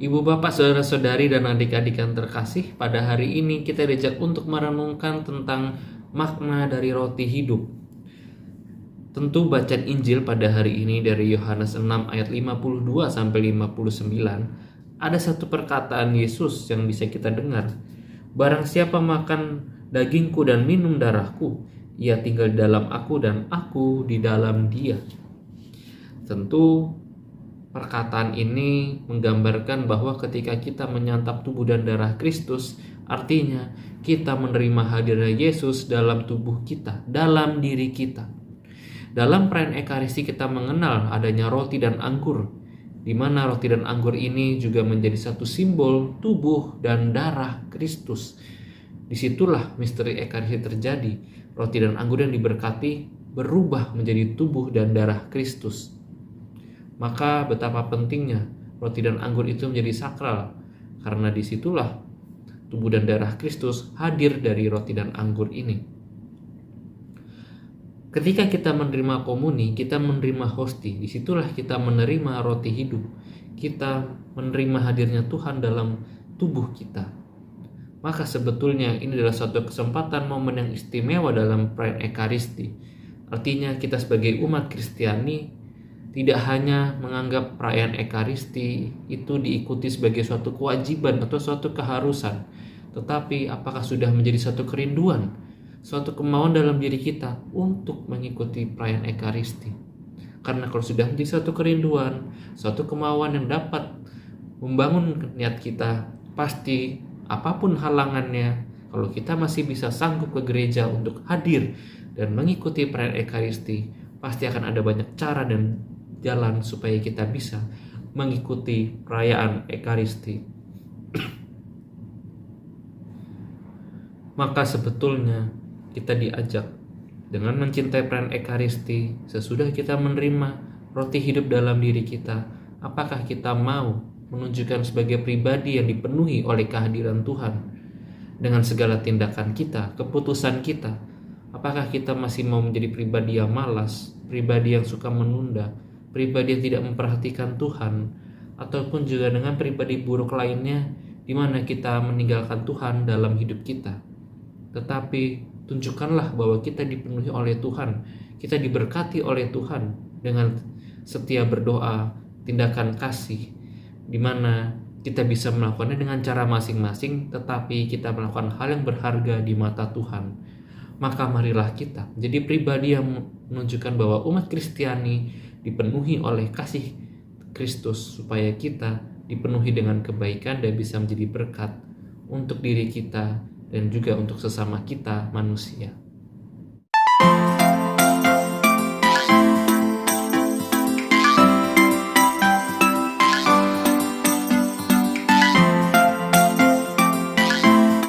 Ibu bapak, saudara-saudari, dan adik-adik yang terkasih, pada hari ini kita diajak untuk merenungkan tentang makna dari roti hidup. Tentu bacaan Injil pada hari ini dari Yohanes 6 ayat 52 sampai 59, ada satu perkataan Yesus yang bisa kita dengar. Barang siapa makan dagingku dan minum darahku, ia tinggal di dalam aku dan aku di dalam dia. Tentu perkataan ini menggambarkan bahwa ketika kita menyantap tubuh dan darah Kristus, artinya kita menerima hadirnya Yesus dalam tubuh kita, dalam diri kita. Dalam perayaan Ekaristi kita mengenal adanya roti dan anggur, di mana roti dan anggur ini juga menjadi satu simbol tubuh dan darah Kristus. Disitulah misteri Ekaristi terjadi. Roti dan anggur yang diberkati berubah menjadi tubuh dan darah Kristus. Maka betapa pentingnya roti dan anggur itu menjadi sakral, karena disitulah tubuh dan darah Kristus hadir dari roti dan anggur ini. Ketika kita menerima komuni, kita menerima hosti. Disitulah kita menerima roti hidup. Kita menerima hadirnya Tuhan dalam tubuh kita. Maka sebetulnya ini adalah suatu kesempatan, momen yang istimewa dalam perayaan Ekaristi. Artinya kita sebagai umat Kristiani tidak hanya menganggap perayaan Ekaristi itu diikuti sebagai suatu kewajiban atau suatu keharusan, tetapi apakah sudah menjadi suatu kerinduan, suatu kemauan dalam diri kita untuk mengikuti perayaan Ekaristi. Karena kalau sudah menjadi suatu kerinduan, suatu kemauan yang dapat membangun niat kita, pasti apapun halangannya, kalau kita masih bisa sanggup ke gereja untuk hadir dan mengikuti perayaan Ekaristi, pasti akan ada banyak cara dan jalan supaya kita bisa mengikuti perayaan Ekaristi. Maka sebetulnya kita diajak dengan mencintai perayaan Ekaristi. Sesudah kita menerima roti hidup dalam diri kita, apakah kita mau menunjukkan sebagai pribadi yang dipenuhi oleh kehadiran Tuhan dengan segala tindakan kita, keputusan kita? Apakah kita masih mau menjadi pribadi yang malas, pribadi yang suka menunda, pribadi yang tidak memperhatikan Tuhan, ataupun juga dengan pribadi buruk lainnya di mana kita meninggalkan Tuhan dalam hidup kita? Tetapi tunjukkanlah bahwa kita dipenuhi oleh Tuhan, kita diberkati oleh Tuhan dengan setia berdoa, tindakan kasih, di mana kita bisa melakukannya dengan cara masing-masing, tetapi kita melakukan hal yang berharga di mata Tuhan. Maka marilah kita jadi pribadi yang menunjukkan bahwa umat Kristiani dipenuhi oleh kasih Kristus, supaya kita dipenuhi dengan kebaikan dan bisa menjadi berkat untuk diri kita dan juga untuk sesama kita manusia.